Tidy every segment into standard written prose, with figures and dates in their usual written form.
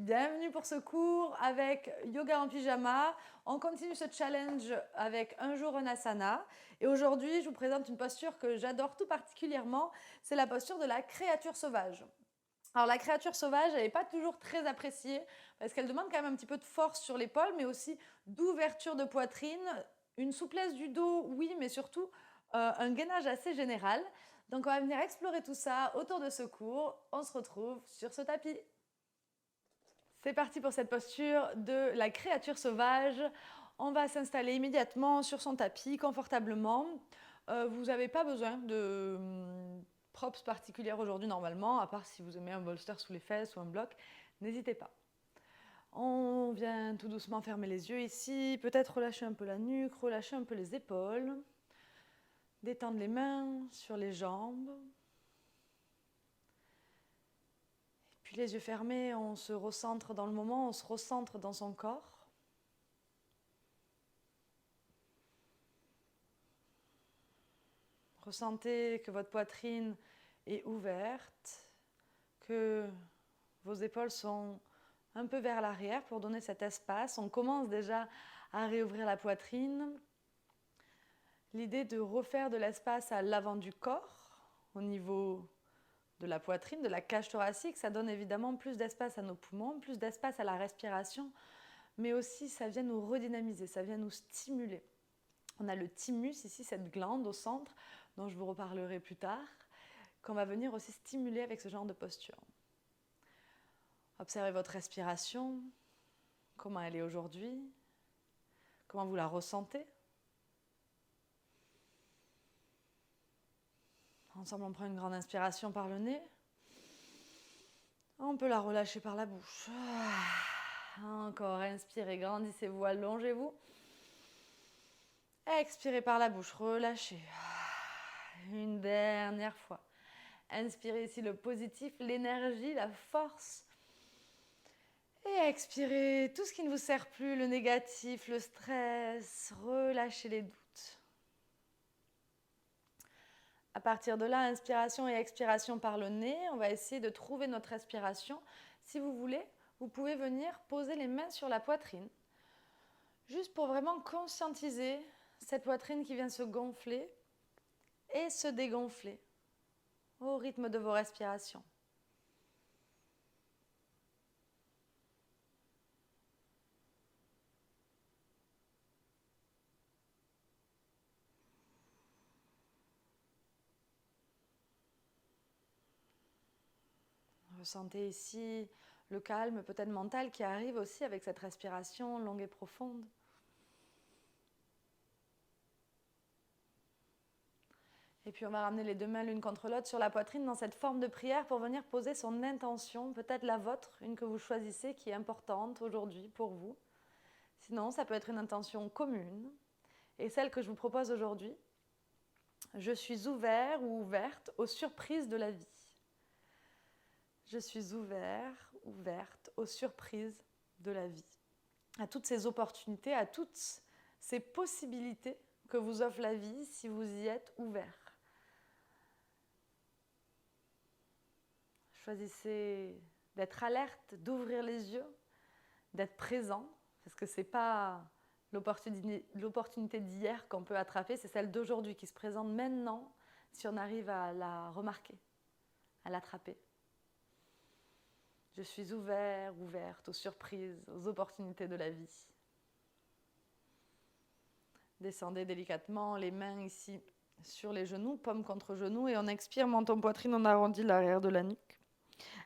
Bienvenue pour ce cours avec Yoga en pyjama. On continue ce challenge avec un jour un asana. Et aujourd'hui, je vous présente une posture que j'adore tout particulièrement. C'est la posture de la créature sauvage. Alors la créature sauvage, elle n'est pas toujours très appréciée parce qu'elle demande quand même un petit peu de force sur l'épaule, mais aussi d'ouverture de poitrine, une souplesse du dos, oui, mais surtout un gainage assez général. Donc on va venir explorer tout ça autour de ce cours. On se retrouve sur ce tapis. C'est parti pour cette posture de la créature sauvage. On va s'installer immédiatement sur son tapis, confortablement. Vous n'avez pas besoin de props particulières aujourd'hui normalement, à part si vous aimez un bolster sous les fesses ou un bloc, n'hésitez pas. On vient tout doucement fermer les yeux ici, peut-être relâcher un peu la nuque, relâcher un peu les épaules, détendre les mains sur les jambes. Puis les yeux fermés, on se recentre dans le moment, on se recentre dans son corps. Ressentez que votre poitrine est ouverte, que vos épaules sont un peu vers l'arrière pour donner cet espace. On commence déjà à réouvrir la poitrine. L'idée de refaire de l'espace à l'avant du corps, au niveau de la poitrine, de la cage thoracique, ça donne évidemment plus d'espace à nos poumons, plus d'espace à la respiration, mais aussi ça vient nous redynamiser, ça vient nous stimuler. On a le thymus ici, cette glande au centre, dont je vous reparlerai plus tard, qu'on va venir aussi stimuler avec ce genre de posture. Observez votre respiration, comment elle est aujourd'hui, comment vous la ressentez. Ensemble, on prend une grande inspiration par le nez. On peut la relâcher par la bouche. Encore, inspirez, grandissez-vous, allongez-vous. Expirez par la bouche, relâchez. Une dernière fois. Inspirez ici le positif, l'énergie, la force. Et expirez tout ce qui ne vous sert plus, le négatif, le stress. Relâchez les doutes. À partir de là, inspiration et expiration par le nez. On va essayer de trouver notre respiration. Si vous voulez, vous pouvez venir poser les mains sur la poitrine. Juste pour vraiment conscientiser cette poitrine qui vient se gonfler et se dégonfler au rythme de vos respirations. Ressentez ici le calme, peut-être mental, qui arrive aussi avec cette respiration longue et profonde. Et puis on va ramener les deux mains l'une contre l'autre sur la poitrine dans cette forme de prière pour venir poser son intention, peut-être la vôtre, une que vous choisissez qui est importante aujourd'hui pour vous. Sinon, ça peut être une intention commune. Et celle que je vous propose aujourd'hui, je suis ouvert ou ouverte aux surprises de la vie. Je suis ouvert, ouverte aux surprises de la vie, à toutes ces opportunités, à toutes ces possibilités que vous offre la vie si vous y êtes ouvert. Choisissez d'être alerte, d'ouvrir les yeux, d'être présent, parce que ce n'est pas l'opportunité d'hier qu'on peut attraper, c'est celle d'aujourd'hui qui se présente maintenant si on arrive à la remarquer, à l'attraper. Je suis ouvert, ouverte aux surprises, aux opportunités de la vie. Descendez délicatement, les mains ici sur les genoux, paume contre genou, et on expire, menton poitrine, on arrondit l'arrière de la nuque.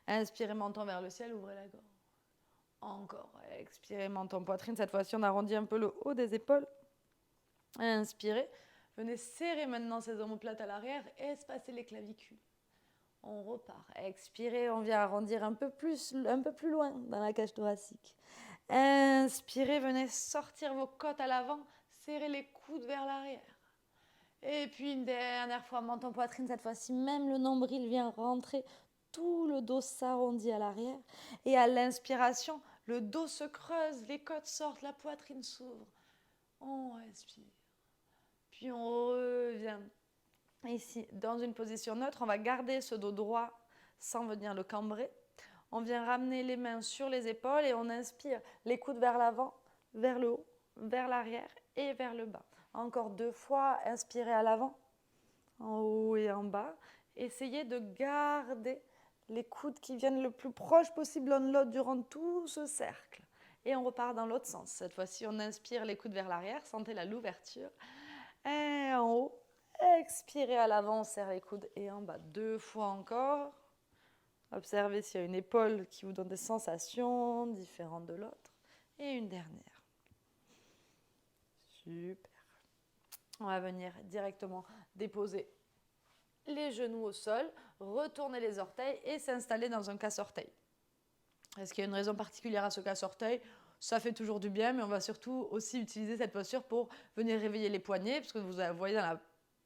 Inspirez, menton vers le ciel, ouvrez la gorge. Encore, expirez, menton poitrine, cette fois-ci on arrondit un peu le haut des épaules. Inspirez, venez serrer maintenant ces omoplates à l'arrière, espacez les clavicules. On repart. Expirez, on vient arrondir un peu plus loin dans la cage thoracique. Inspirez, venez sortir vos côtes à l'avant, serrez les coudes vers l'arrière. Et puis une dernière fois, menton poitrine, cette fois-ci, même le nombril vient rentrer, tout le dos s'arrondit à l'arrière. Et à l'inspiration, le dos se creuse, les côtes sortent, la poitrine s'ouvre. On respire. Puis on revient. Ici, dans une position neutre, on va garder ce dos droit sans venir le cambrer. On vient ramener les mains sur les épaules et on inspire les coudes vers l'avant, vers le haut, vers l'arrière et vers le bas. Encore 2 fois, inspirez à l'avant, en haut et en bas. Essayez de garder les coudes qui viennent le plus proche possible l'un de l'autre durant tout ce cercle. Et on repart dans l'autre sens. Cette fois-ci, on inspire les coudes vers l'arrière, sentez l'ouverture. Et en haut, expirez à l'avant, on serre les coudes et en bas. 2 fois encore. Observez s'il y a une épaule qui vous donne des sensations différentes de l'autre. Et une dernière. Super. On va venir directement déposer les genoux au sol, retourner les orteils et s'installer dans un casse-orteil. Est-ce qu'il y a une raison particulière à ce casse-orteil? Ça fait toujours du bien, mais on va surtout aussi utiliser cette posture pour venir réveiller les poignets, parce que vous voyez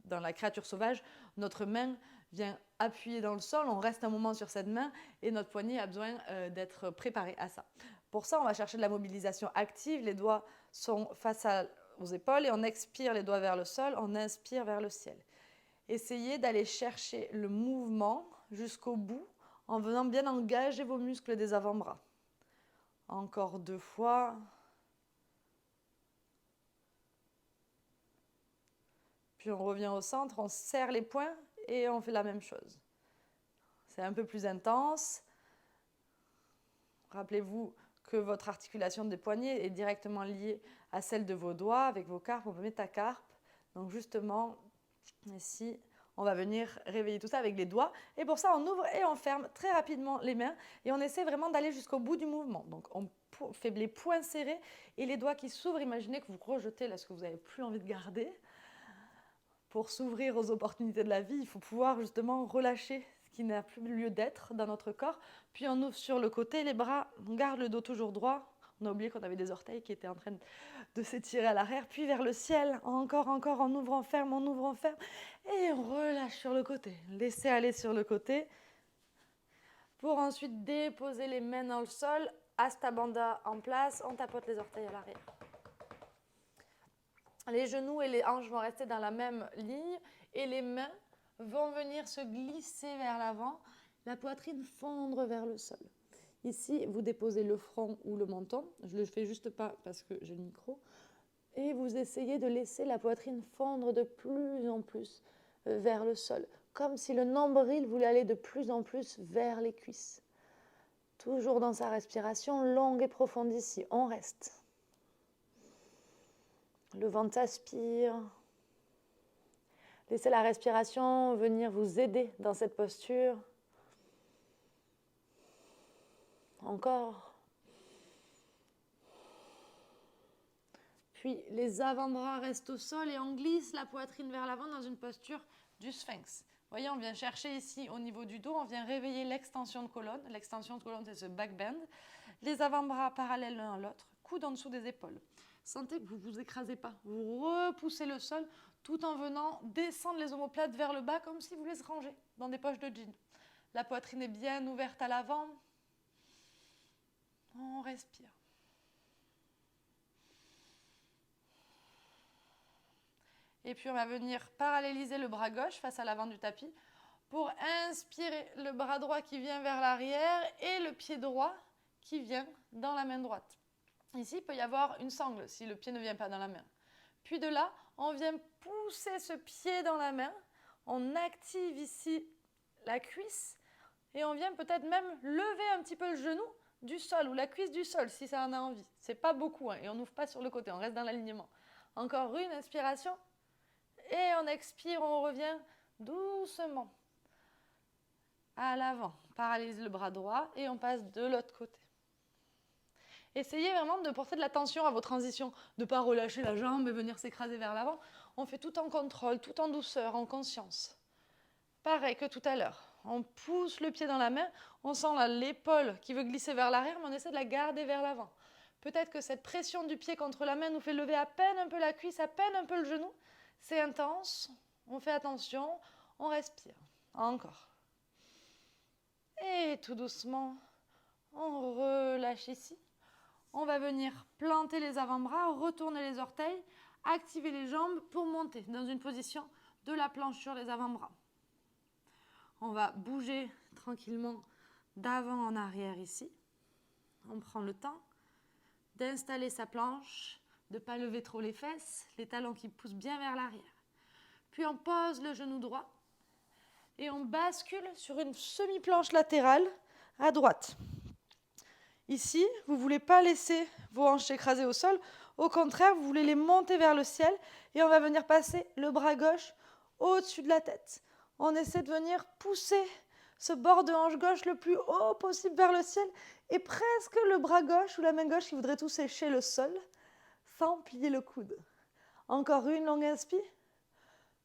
dans la créature sauvage, notre main vient appuyer dans le sol, on reste un moment sur cette main et notre poignet a besoin d'être préparé à ça. Pour ça, on va chercher de la mobilisation active, les doigts sont face aux épaules et on expire les doigts vers le sol, on inspire vers le ciel. Essayez d'aller chercher le mouvement jusqu'au bout en venant bien engager vos muscles des avant-bras. Encore 2 fois. Puis on revient au centre, on serre les poings et on fait la même chose. C'est un peu plus intense. Rappelez-vous que votre articulation des poignets est directement liée à celle de vos doigts avec vos carpes, on peut métacarpe. Donc justement, ici, on va venir réveiller tout ça avec les doigts. Et pour ça, on ouvre et on ferme très rapidement les mains. Et on essaie vraiment d'aller jusqu'au bout du mouvement. Donc on fait les poings serrés et les doigts qui s'ouvrent. Imaginez que vous rejetez là ce que vous n'avez plus envie de garder. Pour s'ouvrir aux opportunités de la vie, il faut pouvoir justement relâcher ce qui n'a plus lieu d'être dans notre corps. Puis on ouvre sur le côté les bras, on garde le dos toujours droit. On a oublié qu'on avait des orteils qui étaient en train de s'étirer à l'arrière. Puis vers le ciel, encore, on ouvre, on ferme. Et on relâche sur le côté. Laissez aller sur le côté. Pour ensuite déposer les mains dans le sol. Hasta Bandha en place, on tapote les orteils à l'arrière. Les genoux et les hanches vont rester dans la même ligne et les mains vont venir se glisser vers l'avant, la poitrine fondre vers le sol. Ici, vous déposez le front ou le menton. Je ne le fais juste pas parce que j'ai le micro. Et vous essayez de laisser la poitrine fondre de plus en plus vers le sol, comme si le nombril voulait aller de plus en plus vers les cuisses. Toujours dans sa respiration longue et profonde ici. On reste. Le ventre aspire. Laissez la respiration venir vous aider dans cette posture. Encore. Puis les avant-bras restent au sol et on glisse la poitrine vers l'avant dans une posture du sphinx. Vous voyez, on vient chercher ici au niveau du dos, on vient réveiller l'extension de colonne. L'extension de colonne, c'est ce back bend. Les avant-bras parallèles l'un à l'autre, coude en dessous des épaules. Sentez que vous ne vous écrasez pas. Vous repoussez le sol tout en venant descendre les omoplates vers le bas comme si vous voulez se ranger dans des poches de jean. La poitrine est bien ouverte à l'avant. On respire. Et puis on va venir paralléliser le bras gauche face à l'avant du tapis pour inspirer le bras droit qui vient vers l'arrière et le pied droit qui vient dans la main droite. Ici, il peut y avoir une sangle si le pied ne vient pas dans la main. Puis de là, on vient pousser ce pied dans la main. On active ici la cuisse et on vient peut-être même lever un petit peu le genou du sol ou la cuisse du sol si ça en a envie. C'est pas beaucoup et on n'ouvre pas sur le côté, on reste dans l'alignement. Encore une inspiration et on expire, on revient doucement à l'avant. On paralyse le bras droit et on passe de l'autre côté. Essayez vraiment de porter de l'attention à vos transitions, de ne pas relâcher la jambe et venir s'écraser vers l'avant. On fait tout en contrôle, tout en douceur, en conscience. Pareil que tout à l'heure. On pousse le pied dans la main, on sent l'épaule qui veut glisser vers l'arrière, mais on essaie de la garder vers l'avant. Peut-être que cette pression du pied contre la main nous fait lever à peine un peu la cuisse, à peine un peu le genou. C'est intense, on fait attention, on respire. Encore. Et tout doucement, on relâche ici. On va venir planter les avant-bras, retourner les orteils, activer les jambes pour monter dans une position de la planche sur les avant-bras. On va bouger tranquillement d'avant en arrière ici. On prend le temps d'installer sa planche, de ne pas lever trop les fesses, les talons qui poussent bien vers l'arrière. Puis on pose le genou droit et on bascule sur une semi-planche latérale à droite. Ici, vous ne voulez pas laisser vos hanches écrasées au sol. Au contraire, vous voulez les monter vers le ciel et on va venir passer le bras gauche au-dessus de la tête. On essaie de venir pousser ce bord de hanche gauche le plus haut possible vers le ciel et presque le bras gauche ou la main gauche qui voudrait tout sécher le sol sans plier le coude. Encore une longue inspire,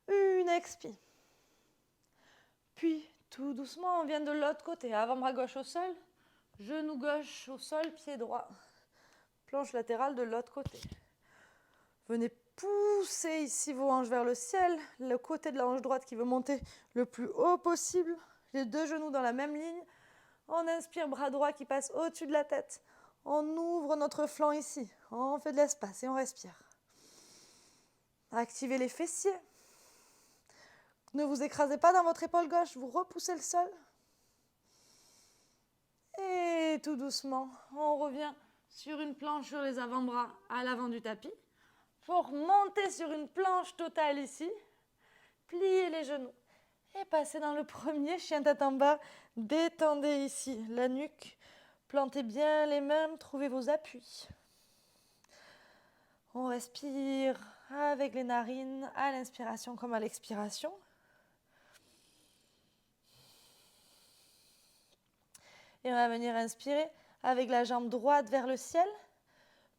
une expire. Puis, tout doucement, on vient de l'autre côté. Avant-bras gauche au sol, genou gauche au sol, pied droit. Planche latérale de l'autre côté. Venez pousser ici vos hanches vers le ciel, le côté de la hanche droite qui veut monter le plus haut possible, les deux genoux dans la même ligne. On inspire, bras droit qui passe au-dessus de la tête. On ouvre notre flanc ici, on fait de l'espace et on respire. Activez les fessiers. Ne vous écrasez pas dans votre épaule gauche, vous repoussez le sol. Et tout doucement, on revient sur une planche sur les avant-bras à l'avant du tapis. Pour monter sur une planche totale ici, pliez les genoux et passez dans le premier chien tête en bas. Détendez ici la nuque, plantez bien les mains, trouvez vos appuis. On respire avec les narines à l'inspiration comme à l'expiration. Et on va venir inspirer avec la jambe droite vers le ciel,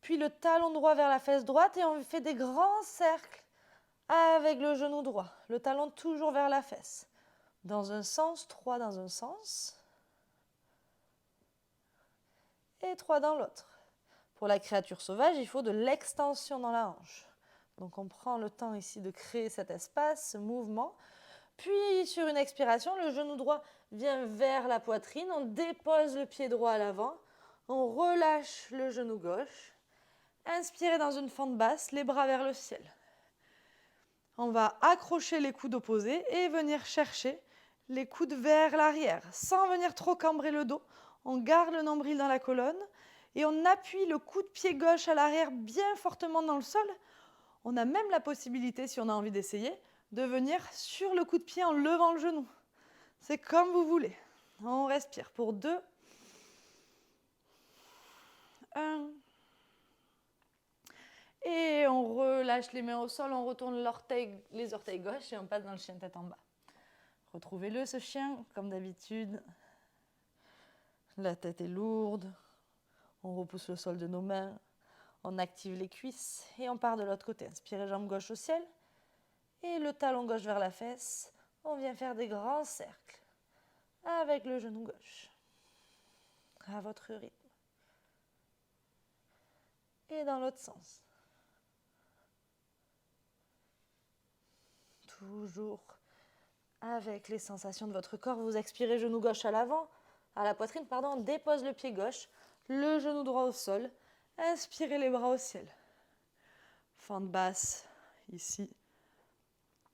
puis le talon droit vers la fesse droite et on fait des grands cercles avec le genou droit. Le talon toujours vers la fesse. Dans un sens, 3 dans un sens et 3 dans l'autre. Pour la créature sauvage, il faut de l'extension dans la hanche. Donc on prend le temps ici de créer cet espace, ce mouvement. Puis sur une expiration, le genou droit vient vers la poitrine, on dépose le pied droit à l'avant, on relâche le genou gauche. Inspirez dans une fente basse, les bras vers le ciel. On va accrocher les coudes opposés et venir chercher les coudes vers l'arrière, sans venir trop cambrer le dos. On garde le nombril dans la colonne et on appuie le coup de pied gauche à l'arrière bien fortement dans le sol. On a même la possibilité, si on a envie d'essayer, de venir sur le coup de pied en levant le genou. C'est comme vous voulez. On respire pour 2, 1. Et on relâche les mains au sol, on retourne les orteils gauche et on passe dans le chien tête en bas. Retrouvez-le ce chien, comme d'habitude. La tête est lourde. On repousse le sol de nos mains. On active les cuisses et on part de l'autre côté. Inspirez, jambe gauche au ciel. Et le talon gauche vers la fesse. On vient faire des grands cercles avec le genou gauche. À votre rythme. Et dans l'autre sens. Toujours avec les sensations de votre corps. Vous expirez, genou gauche à l'avant, à la poitrine, pardon. Dépose le pied gauche, le genou droit au sol. Inspirez les bras au ciel. Fente basse, ici,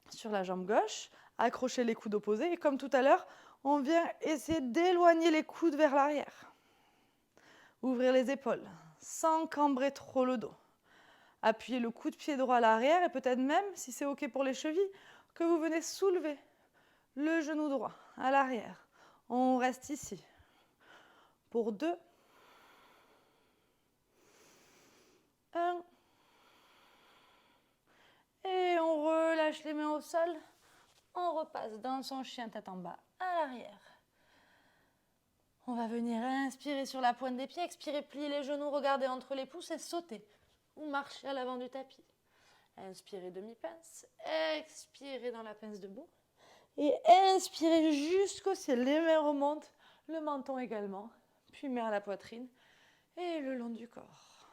sur la jambe gauche. Accrochez les coudes opposés. Et comme tout à l'heure, on vient essayer d'éloigner les coudes vers l'arrière. Ouvrir les épaules, sans cambrer trop le dos. Appuyez le coup de pied droit à l'arrière et peut-être même, si c'est OK pour les chevilles, que vous venez soulever le genou droit à l'arrière. On reste ici. Pour 2, 1. Et on relâche les mains au sol. On repasse dans son chien tête en bas à l'arrière. On va venir inspirer sur la pointe des pieds, expirer, plier les genoux, regarder entre les pouces et sauter ou marcher à l'avant du tapis. Inspirez demi-pince, expirez dans la pince debout et inspirez jusqu'au ciel. Les mains remontent, le menton également, puis main à la poitrine et le long du corps.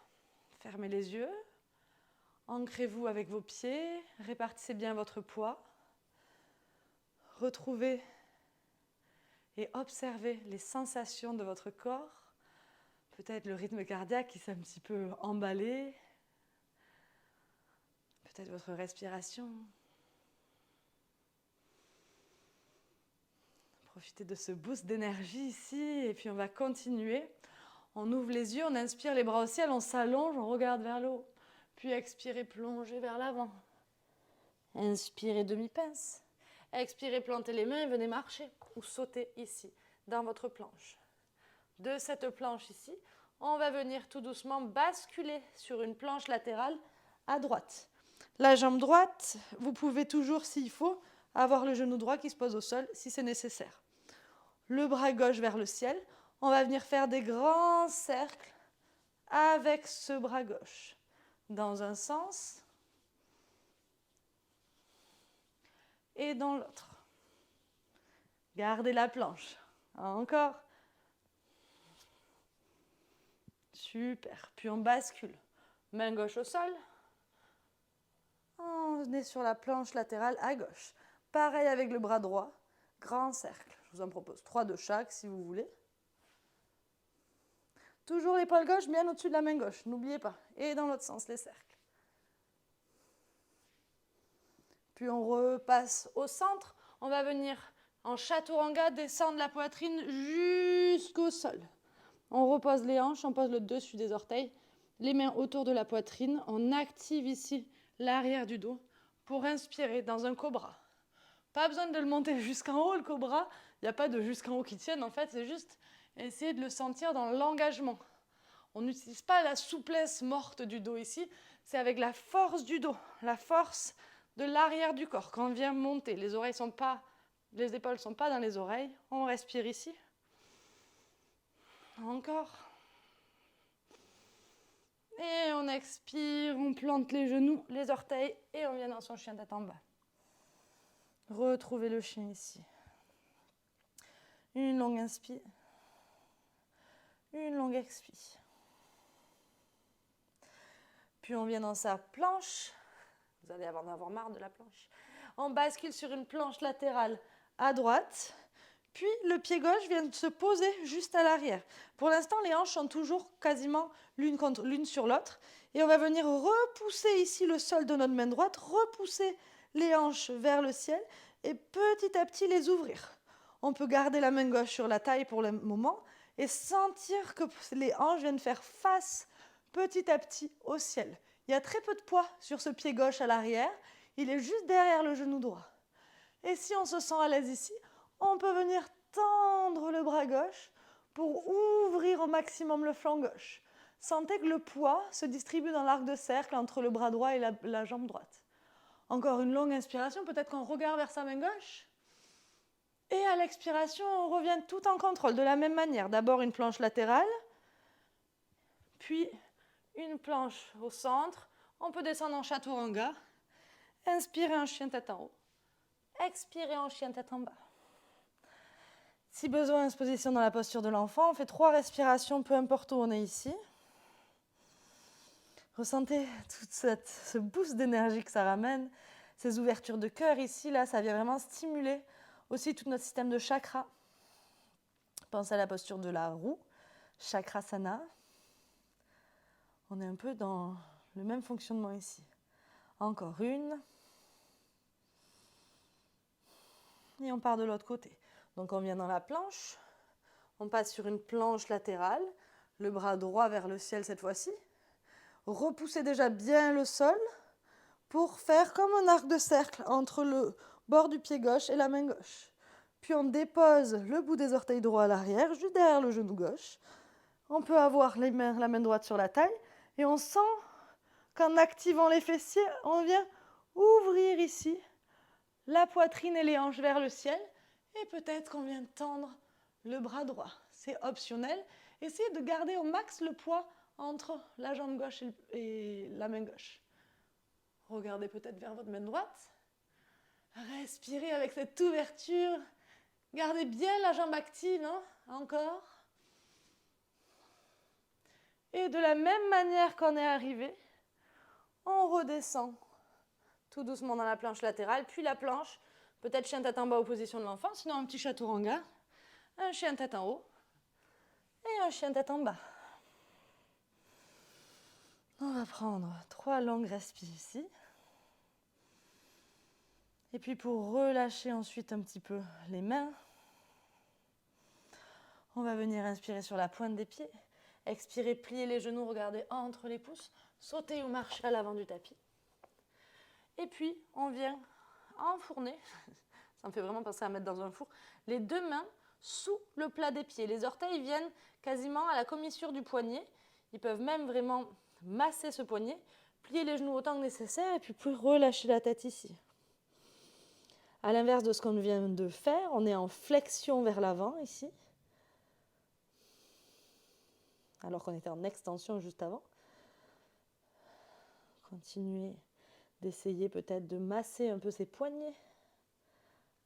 Fermez les yeux, ancrez-vous avec vos pieds, répartissez bien votre poids. Retrouvez et observez les sensations de votre corps, peut-être le rythme cardiaque qui s'est un petit peu emballé, peut-être votre respiration. Profitez de ce boost d'énergie ici et puis on va continuer. On ouvre les yeux, on inspire les bras au ciel, on s'allonge, on regarde vers le haut. Puis expirez, plongez vers l'avant. Inspirez, demi-pince. Expirez, plantez les mains et venez marcher ou sauter ici, dans votre planche. De cette planche ici, on va venir tout doucement basculer sur une planche latérale à droite. La jambe droite, vous pouvez toujours, s'il faut, avoir le genou droit qui se pose au sol si c'est nécessaire. Le bras gauche vers le ciel, on va venir faire des grands cercles avec ce bras gauche. Dans un sens et dans l'autre. Gardez la planche. Encore. Super. Puis on bascule. Main gauche au sol. On est sur la planche latérale à gauche. Pareil avec le bras droit. Grand cercle. Je vous en propose 3 de chaque si vous voulez. Toujours l'épaule gauche bien au-dessus de la main gauche. N'oubliez pas. Et dans l'autre sens, les cercles. Puis on repasse au centre. On va venir en chaturanga descendre la poitrine jusqu'au sol. On repose les hanches, on pose le dessus des orteils, les mains autour de la poitrine. On active ici l'arrière du dos pour inspirer dans un cobra. Pas besoin de le monter jusqu'en haut, le cobra. Il n'y a pas de jusqu'en haut qui tienne, en fait. C'est juste essayer de le sentir dans l'engagement. On n'utilise pas la souplesse morte du dos ici. C'est avec la force du dos, la force de l'arrière du corps. Quand on vient monter, les épaules ne sont pas dans les oreilles. On respire ici. Encore. Et on expire, on plante les genoux, les orteils et on vient dans son chien tête en bas. Retrouvez le chien ici. Une longue inspire. Une longue expire. Puis on vient dans sa planche. Vous allez en avoir marre de la planche. On bascule sur une planche latérale à droite. Puis le pied gauche vient de se poser juste à l'arrière. Pour l'instant, les hanches sont toujours quasiment l'une sur l'autre. Et on va venir repousser ici le sol de notre main droite, repousser les hanches vers le ciel et petit à petit les ouvrir. On peut garder la main gauche sur la taille pour le moment et sentir que les hanches viennent faire face petit à petit au ciel. Il y a très peu de poids sur ce pied gauche à l'arrière. Il est juste derrière le genou droit. Et si on se sent à l'aise ici, on peut venir tendre le bras gauche pour ouvrir au maximum le flanc gauche. Sentez que le poids se distribue dans l'arc de cercle entre le bras droit et la jambe droite. Encore une longue inspiration, peut-être qu'on regarde vers sa main gauche. Et à l'expiration, on revient tout en contrôle, de la même manière. D'abord une planche latérale, puis une planche au centre. On peut descendre en chaturanga. Inspirez en chien tête en haut. Expirez en chien tête en bas. Si besoin, on se positionne dans la posture de l'enfant. On fait 3 respirations, peu importe où on est ici. Ressentez tout ce boost d'énergie que ça ramène. Ces ouvertures de cœur ici, là, ça vient vraiment stimuler aussi tout notre système de chakras. Pensez à la posture de la roue, chakrasana. On est un peu dans le même fonctionnement ici. Encore une. Et on part de l'autre côté. Donc on vient dans la planche. On passe sur une planche latérale. Le bras droit vers le ciel cette fois-ci. Repoussez déjà bien le sol pour faire comme un arc de cercle entre le bord du pied gauche et la main gauche. Puis on dépose le bout des orteils droits à l'arrière, juste derrière le genou gauche. On peut avoir la main droite sur la taille et on sent qu'en activant les fessiers, on vient ouvrir ici la poitrine et les hanches vers le ciel et peut-être qu'on vient tendre le bras droit. C'est optionnel. Essayez de garder au max le poids entre la jambe gauche et la main gauche. Regardez peut-être vers votre main droite. Respirez avec cette ouverture. Gardez bien la jambe active, hein? Encore. Et de la même manière qu'on est arrivé, on redescend tout doucement dans la planche latérale, puis la planche, peut-être chien tête en bas aux positions de l'enfant, sinon un petit chaturanga, un chien tête en haut et un chien tête en bas. On va prendre 3 longues respires ici. Et puis pour relâcher ensuite un petit peu les mains, On va venir inspirer sur la pointe des pieds. Expirer, plier les genoux, regardez entre les pouces. Sauter ou marcher à l'avant du tapis. Et puis, on vient enfourner, ça me fait vraiment penser à mettre dans un four, les deux mains sous le plat des pieds. Les orteils viennent quasiment à la commissure du poignet. Ils peuvent même vraiment masser ce poignet, plier les genoux autant que nécessaire et puis relâcher la tête ici. À l'inverse de ce qu'on vient de faire, on est en flexion vers l'avant ici, alors qu'on était en extension juste avant. Continuez d'essayer peut-être de masser un peu ces poignets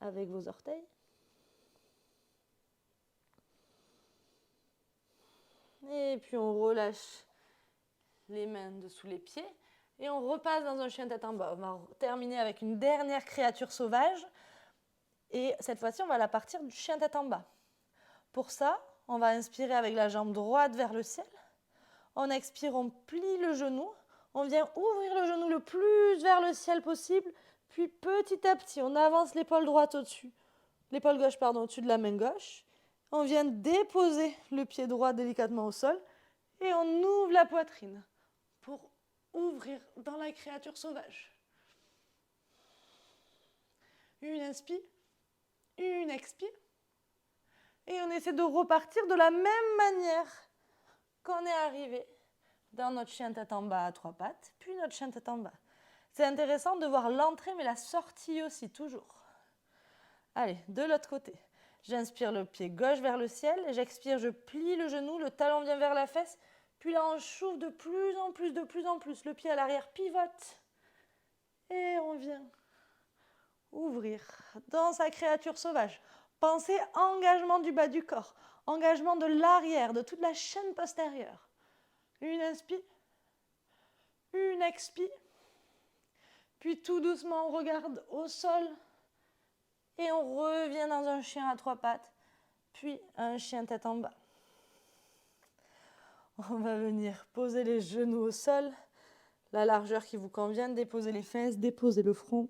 avec vos orteils. Et puis on relâche les mains dessous les pieds et on repasse dans un chien tête en bas. On va terminer avec une dernière créature sauvage et cette fois-ci on va la partir du chien tête en bas. Pour ça, on va inspirer avec la jambe droite vers le ciel. On expire, on plie le genou. On vient ouvrir le genou le plus vers le ciel possible. Puis petit à petit, on avance l'épaule droite au-dessus. L'épaule gauche, au-dessus de la main gauche. On vient déposer le pied droit délicatement au sol. Et on ouvre la poitrine pour ouvrir dans la créature sauvage. Une inspire, une expire. Et on essaie de repartir de la même manière qu'on est arrivé dans notre chien tête en bas à trois pattes, puis notre chien tête en bas. C'est intéressant de voir l'entrée, mais la sortie aussi, toujours. Allez, de l'autre côté. J'inspire le pied gauche vers le ciel, et j'expire, je plie le genou, le talon vient vers la fesse, puis là on chauffe de plus en plus, le pied à l'arrière pivote, et on vient ouvrir dans sa créature sauvage. Pensez engagement du bas du corps, engagement de l'arrière, de toute la chaîne postérieure. Une inspire, une expire, puis tout doucement on regarde au sol et on revient dans un chien à trois pattes, puis un chien tête en bas. On va venir poser les genoux au sol, la largeur qui vous convient, déposer les fesses, déposer le front.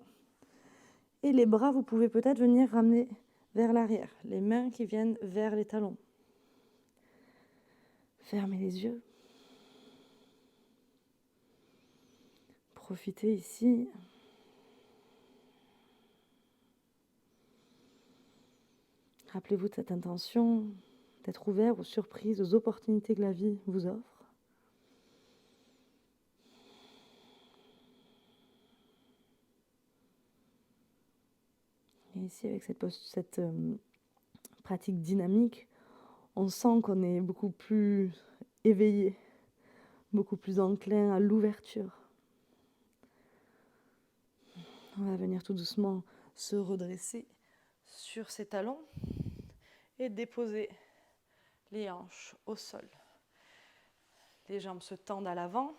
Et les bras, vous pouvez peut-être venir ramener vers l'arrière, les mains qui viennent vers les talons. Fermez les yeux. Profitez ici. Rappelez-vous de cette intention d'être ouvert aux surprises, aux opportunités que la vie vous offre. Et ici, avec cette pratique dynamique, on sent qu'on est beaucoup plus éveillé, beaucoup plus enclin à l'ouverture. On va venir tout doucement se redresser sur ses talons et déposer les hanches au sol. Les jambes se tendent à l'avant.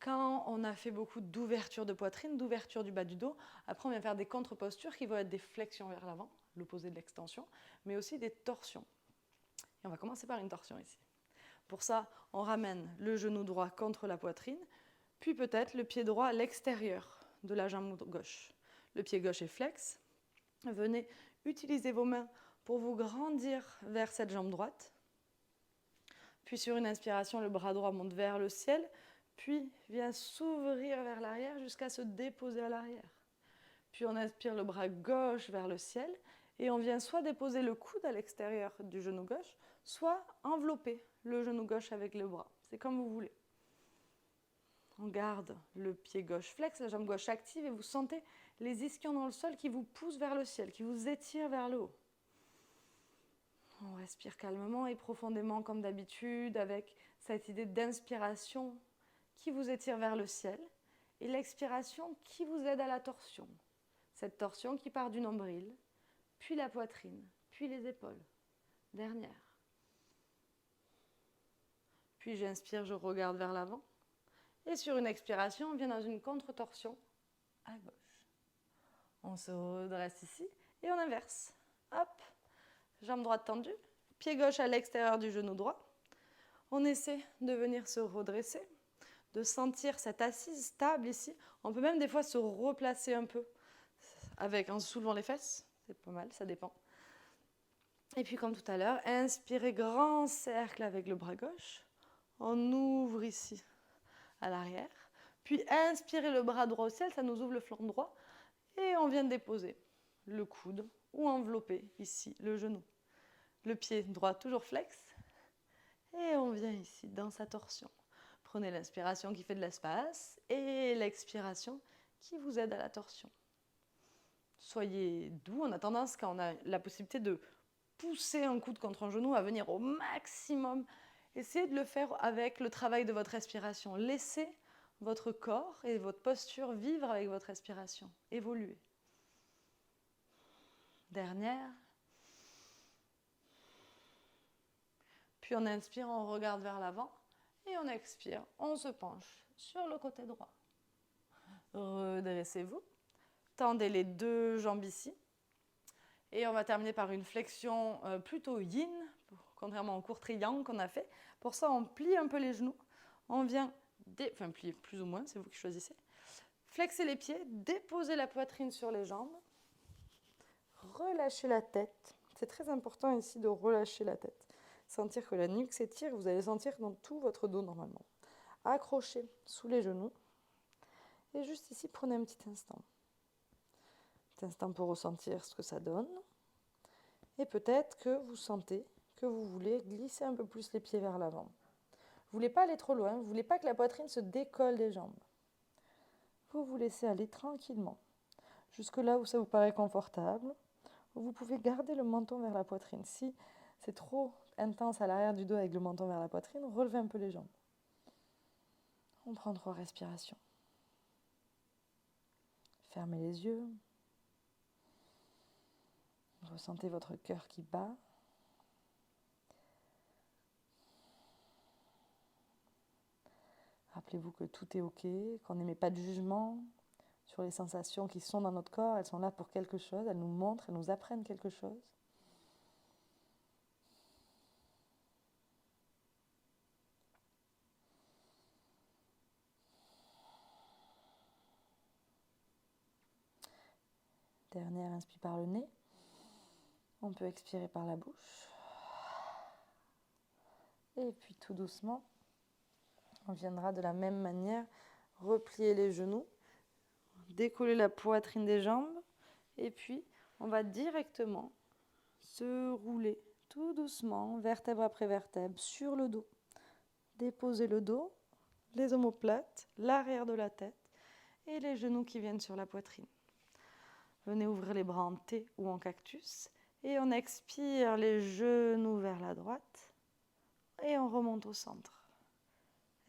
Quand on a fait beaucoup d'ouverture de poitrine, d'ouverture du bas du dos, après on vient faire des contre-postures qui vont être des flexions vers l'avant, l'opposé de l'extension, mais aussi des torsions. Et on va commencer par une torsion ici. Pour ça, on ramène le genou droit contre la poitrine, puis peut-être le pied droit à l'extérieur de la jambe gauche. Le pied gauche est flex. Venez utiliser vos mains pour vous grandir vers cette jambe droite. Puis sur une inspiration, le bras droit monte vers le ciel, puis vient s'ouvrir vers l'arrière jusqu'à se déposer à l'arrière. Puis on inspire le bras gauche vers le ciel et on vient soit déposer le coude à l'extérieur du genou gauche, soit envelopper le genou gauche avec le bras. C'est comme vous voulez. On garde le pied gauche flex, la jambe gauche active et vous sentez les ischions dans le sol qui vous poussent vers le ciel, qui vous étirent vers le haut. On respire calmement et profondément comme d'habitude avec cette idée d'inspiration qui vous étire vers le ciel et l'expiration qui vous aide à la torsion. Cette torsion qui part du nombril, puis la poitrine, puis les épaules. Dernière. Puis j'inspire, je regarde vers l'avant. Et sur une expiration, on vient dans une contre-torsion à gauche. On se redresse ici et on inverse. Hop, jambe droite tendue, pied gauche à l'extérieur du genou droit. On essaie de venir se redresser, de sentir cette assise stable ici. On peut même des fois se replacer un peu en soulevant les fesses. C'est pas mal, ça dépend. Et puis comme tout à l'heure, inspirez grand cercle avec le bras gauche. On ouvre ici à l'arrière. Puis inspirez le bras droit au ciel, ça nous ouvre le flanc droit. Et on vient de déposer le coude ou envelopper ici le genou. Le pied droit toujours flex. Et on vient ici dans sa torsion. Prenez l'inspiration qui fait de l'espace et l'expiration qui vous aide à la torsion. Soyez doux. On a tendance, quand on a la possibilité de pousser un coude contre un genou, à venir au maximum. Essayez de le faire avec le travail de votre respiration. Laissez votre corps et votre posture vivre avec votre respiration. Évoluer. Dernière. Puis on inspire, on regarde vers l'avant. Et on expire, on se penche sur le côté droit. Redressez-vous. Tendez les deux jambes ici. Et on va terminer par une flexion plutôt yin, contrairement au court triangle qu'on a fait. Pour ça, on plie un peu les genoux. On vient, plier plus ou moins, c'est vous qui choisissez. Flexez les pieds, déposez la poitrine sur les jambes. Relâchez la tête. C'est très important ici de relâcher la tête. Sentir que la nuque s'étire, vous allez sentir dans tout votre dos normalement. Accrochez sous les genoux. Et juste ici, prenez un petit instant. Petit instant pour ressentir ce que ça donne. Et peut-être que vous sentez que vous voulez glisser un peu plus les pieds vers l'avant. Vous ne voulez pas aller trop loin, vous ne voulez pas que la poitrine se décolle des jambes. Vous vous laissez aller tranquillement, jusque là où ça vous paraît confortable. Vous pouvez garder le menton vers la poitrine. Si c'est trop intense à l'arrière du dos avec le menton vers la poitrine, relevez un peu les jambes. On prend 3 respirations. Fermez les yeux. Ressentez votre cœur qui bat. Rappelez-vous que tout est OK, qu'on n'émet pas de jugement sur les sensations qui sont dans notre corps. Elles sont là pour quelque chose, elles nous montrent, elles nous apprennent quelque chose. Dernière, inspire par le nez. On peut expirer par la bouche. Et puis tout doucement, on viendra de la même manière replier les genoux, décoller la poitrine des jambes, et puis on va directement se rouler tout doucement, vertèbre après vertèbre, sur le dos. Déposer le dos, les omoplates, l'arrière de la tête et les genoux qui viennent sur la poitrine. Venez ouvrir les bras en T ou en cactus et on expire les genoux vers la droite et on remonte au centre.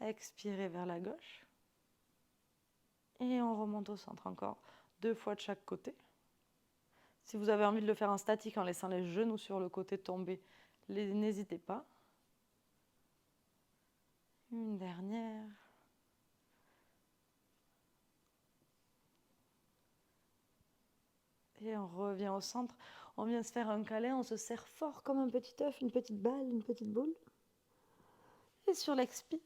Expirez vers la gauche et on remonte au centre encore 2 fois de chaque côté. Si vous avez envie de le faire en statique en laissant les genoux sur le côté tomber, n'hésitez pas. Une dernière. Et on revient au centre. On vient se faire un câlin, on se serre fort comme un petit œuf, une petite balle, une petite boule. Et sur l'expi,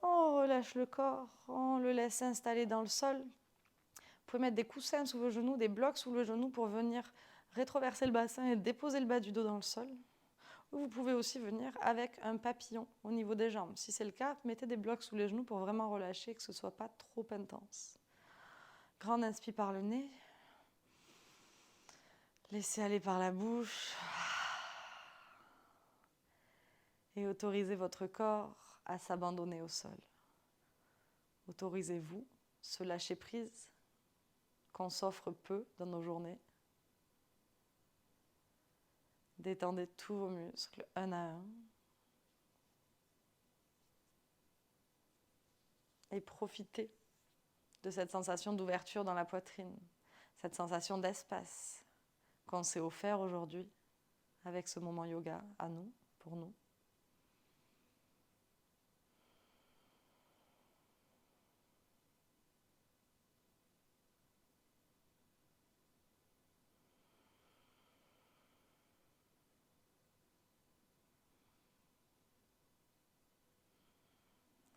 on relâche le corps, on le laisse s'installer dans le sol. Vous pouvez mettre des coussins sous vos genoux, des blocs sous le genou pour venir rétroverser le bassin et déposer le bas du dos dans le sol. Ou vous pouvez aussi venir avec un papillon au niveau des jambes. Si c'est le cas, mettez des blocs sous les genoux pour vraiment relâcher, que ce ne soit pas trop intense. Grande inspire par le nez. Laissez aller par la bouche. Et autorisez votre corps à s'abandonner au sol. Autorisez-vous ce lâcher prise qu'on s'offre peu dans nos journées. Détendez tous vos muscles, un à un. Et profitez de cette sensation d'ouverture dans la poitrine, cette sensation d'espace qu'on s'est offert aujourd'hui avec ce moment yoga à nous, pour nous.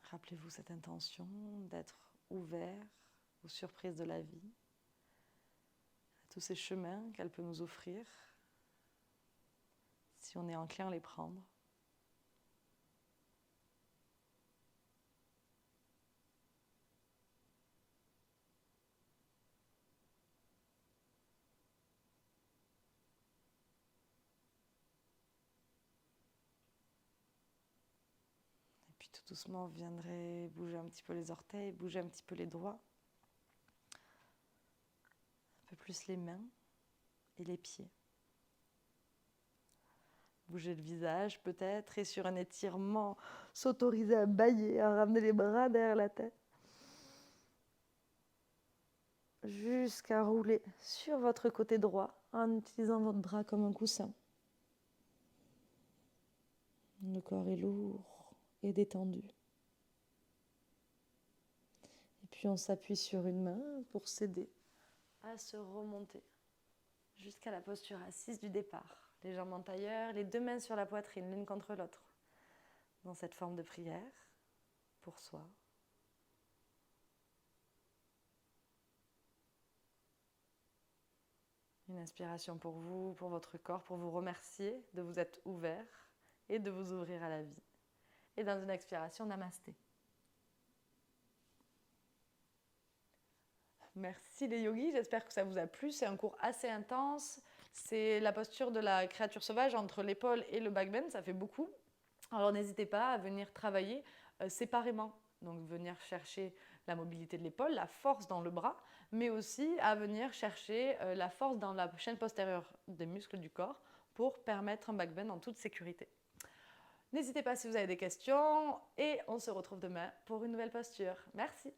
Rappelez-vous cette intention d'être ouvert aux surprises de la vie, à tous ces chemins qu'elle peut nous offrir. si on est enclin à les prendre. Et puis tout doucement, vous viendrez bouger un petit peu les orteils, bouger un petit peu les doigts. Un peu plus les mains et les pieds. Bouger le visage peut-être et sur un étirement, s'autoriser à bâiller, à ramener les bras derrière la tête. Jusqu'à rouler sur votre côté droit en utilisant votre bras comme un coussin. Le corps est lourd et détendu. Et puis on s'appuie sur une main pour s'aider à se remonter jusqu'à la posture assise du départ. Les jambes en tailleur, les deux mains sur la poitrine, l'une contre l'autre. Dans cette forme de prière pour soi. Une inspiration pour vous, pour votre corps, pour vous remercier de vous être ouvert et de vous ouvrir à la vie. Et dans une expiration, namasté. Merci les yogis, j'espère que ça vous a plu. C'est un cours assez intense. C'est la posture de la créature sauvage entre l'épaule et le back bend, ça fait beaucoup. Alors n'hésitez pas à venir travailler séparément. Donc venir chercher la mobilité de l'épaule, la force dans le bras, mais aussi à venir chercher la force dans la chaîne postérieure des muscles du corps pour permettre un back bend en toute sécurité. N'hésitez pas si vous avez des questions et on se retrouve demain pour une nouvelle posture. Merci.